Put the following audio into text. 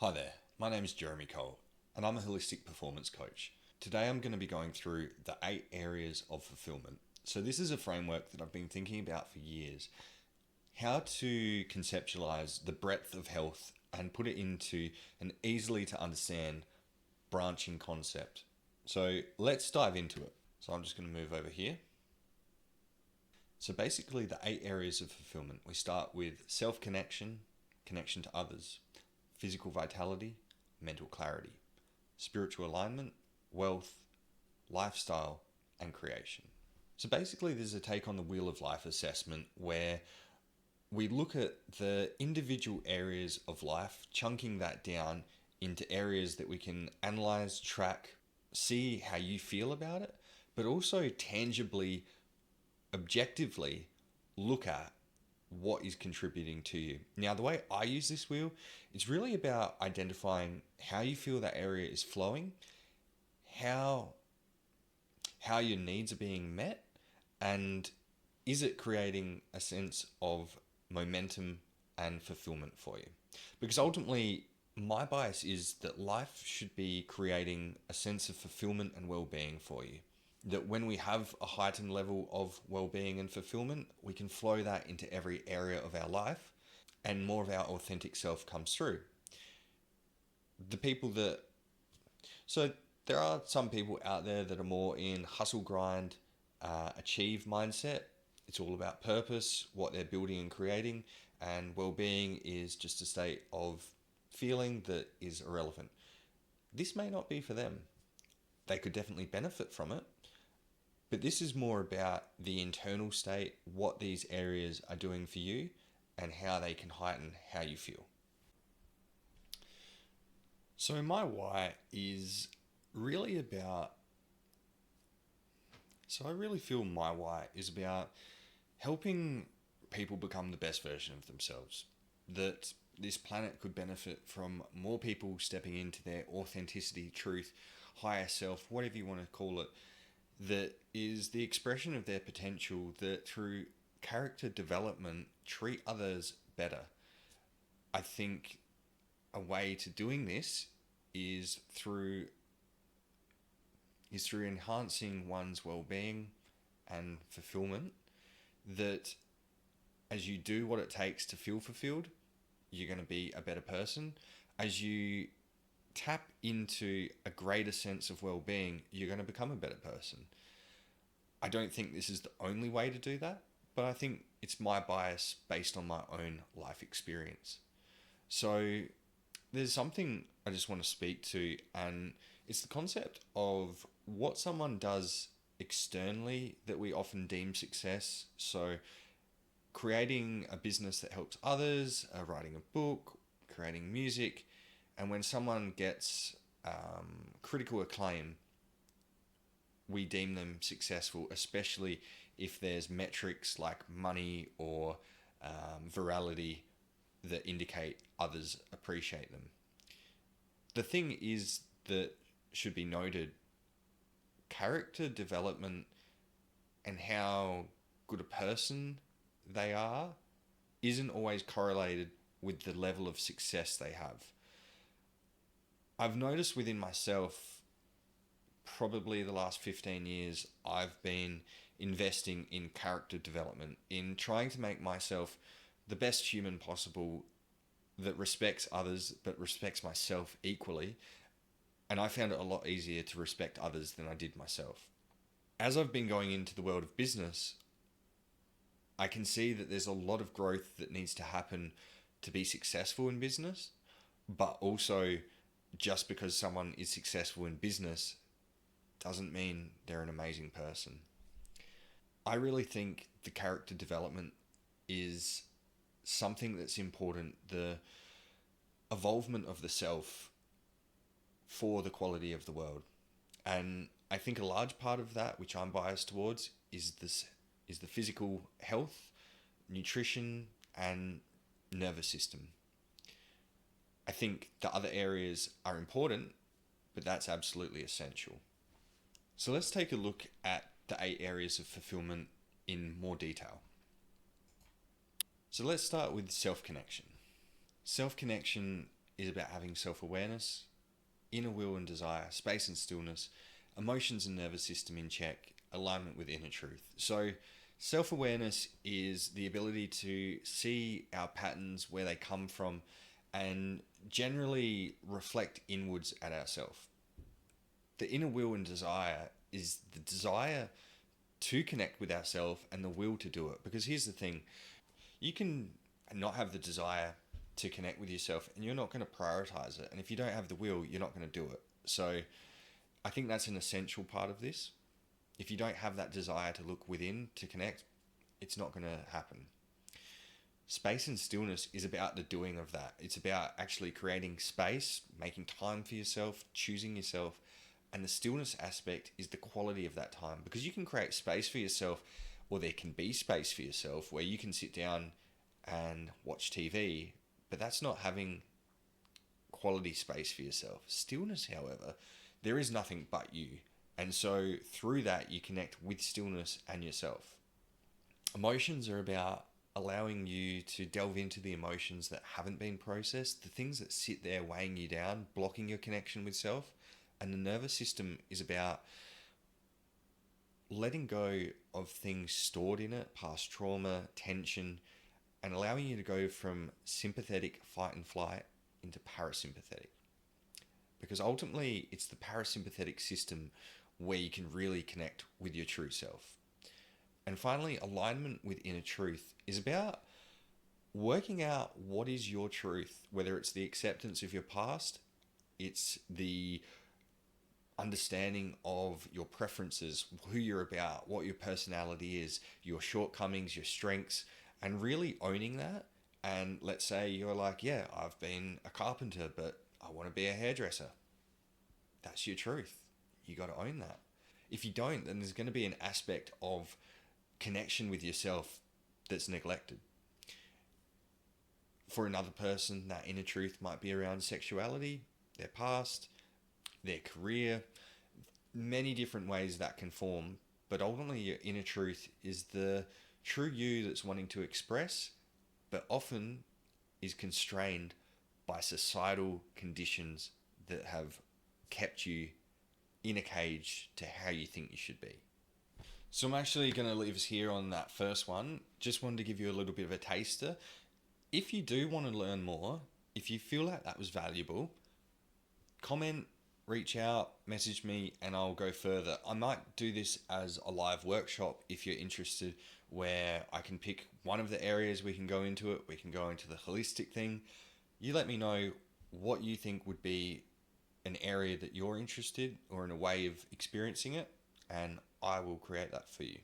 Hi there, my name is Jeremy Cole and I'm a holistic performance coach. Today I'm going to be going through the 8 areas of fulfillment. So, this is a framework that I've been thinking about for years. How to conceptualize the breadth of health and put it into an easily to understand branching concept. So, let's dive into it. So, I'm just going to move over here. So, basically, the 8 areas of fulfillment, we start with self connection, connection to others, physical vitality, mental clarity, spiritual alignment, wealth, lifestyle, and creation. So basically, there's a take on the wheel of life assessment where we look at the individual areas of life, chunking that down into areas that we can analyze, track, see how you feel about it, but also tangibly, objectively look at what is contributing to you. Now, the way I use this wheel, it's really about identifying how you feel that area is flowing, how your needs are being met, and is it creating a sense of momentum and fulfillment for you? Because ultimately, my bias is that life should be creating a sense of fulfillment and well-being for you. That when we have a heightened level of well-being and fulfillment, we can flow that into every area of our life and more of our authentic self comes through. The people that So there are some people out there that are more in hustle grind, achieve mindset. It's all about purpose, what they're building and creating, and well-being is just a state of feeling that is irrelevant. This may not be for them. They could definitely benefit from it, but this is more about the internal state, what these areas are doing for you, and how they can heighten how you feel. So my why is really about So I really feel my why is about helping people become the best version of themselves. That this planet could benefit from more people stepping into their authenticity, truth, higher self, whatever you want to call it, that is the expression of their potential, that through character development treat others better. I think a way to doing this is through enhancing one's well-being and fulfillment, that as you do what it takes to feel fulfilled, you're going to be a better person. As you tap into a greater sense of well-being, you're going to become a better person. I don't think this is the only way to do that, but I think it's my bias based on my own life experience. So there's something I just want to speak to, and it's the concept of what someone does externally that we often deem success. So, creating a business that helps others, writing a book, creating music, and when someone gets critical acclaim, we deem them successful, especially if there's metrics like money or virality that indicate others appreciate them. The thing is that should be noted, character development and how good a person they are isn't always correlated with the level of success they have. I've noticed within myself, probably the last 15 years, I've been investing in character development, in trying to make myself the best human possible that respects others but respects myself equally. And I found it a lot easier to respect others than I did myself. As I've been going into the world of business, I can see that there's a lot of growth that needs to happen to be successful in business, but also just because someone is successful in business doesn't mean they're an amazing person. I really think the character development is something that's important, the evolvement of the self for the quality of the world. And I think a large part of that, which I'm biased towards, is the physical health, nutrition, and nervous system. I think the other areas are important, but that's absolutely essential. So let's take a look at the 8 areas of fulfillment in more detail. So let's start with self connection. Self connection is about having self-awareness, inner will and desire, space and stillness, emotions and nervous system in check, alignment with inner truth. So self-awareness is the ability to see our patterns, where they come from, and generally reflect inwards at ourselves. The inner will and desire is the desire to connect with ourselves and the will to do it. Because here's the thing, you can not have the desire to connect with yourself and you're not going to prioritize it. And if you don't have the will, you're not going to do it. So I think that's an essential part of this. If you don't have that desire to look within to connect, it's not going to happen. Space and stillness is about the doing of that. It's about actually creating space, making time for yourself, choosing yourself. And the stillness aspect is the quality of that time, because you can create space for yourself, or there can be space for yourself where you can sit down and watch TV, but that's not having quality space for yourself. Stillness, however, there is nothing but you. And so through that, you connect with stillness and yourself. Emotions are about allowing you to delve into the emotions that haven't been processed, the things that sit there weighing you down, blocking your connection with self. And the nervous system is about letting go of things stored in it, past trauma, tension, and allowing you to go from sympathetic fight and flight into parasympathetic. Because ultimately, it's the parasympathetic system where you can really connect with your true self. And finally, alignment with inner truth is about working out what is your truth, whether it's the acceptance of your past, it's the understanding of your preferences, who you're about, what your personality is, your shortcomings, your strengths, and really owning that. And let's say you're like, yeah, I've been a carpenter, but I want to be a hairdresser. That's your truth. You got to own that. If you don't, then there's going to be an aspect of connection with yourself that's neglected. For another person, that inner truth might be around sexuality, their past, their career, many different ways that can form. But ultimately, your inner truth is the true you that's wanting to express, but often is constrained by societal conditions that have kept you in a cage to how you think you should be. So I'm actually going to leave us here on that first one. Just wanted to give you a little bit of a taster. If you do want to learn more, if you feel like that was valuable, comment, reach out, message me, and I'll go further. I might do this as a live workshop if you're interested, where I can pick one of the areas, we can go into it, we can go into the holistic thing. You let me know what you think would be an area that you're interested or in a way of experiencing it, and I will create that for you.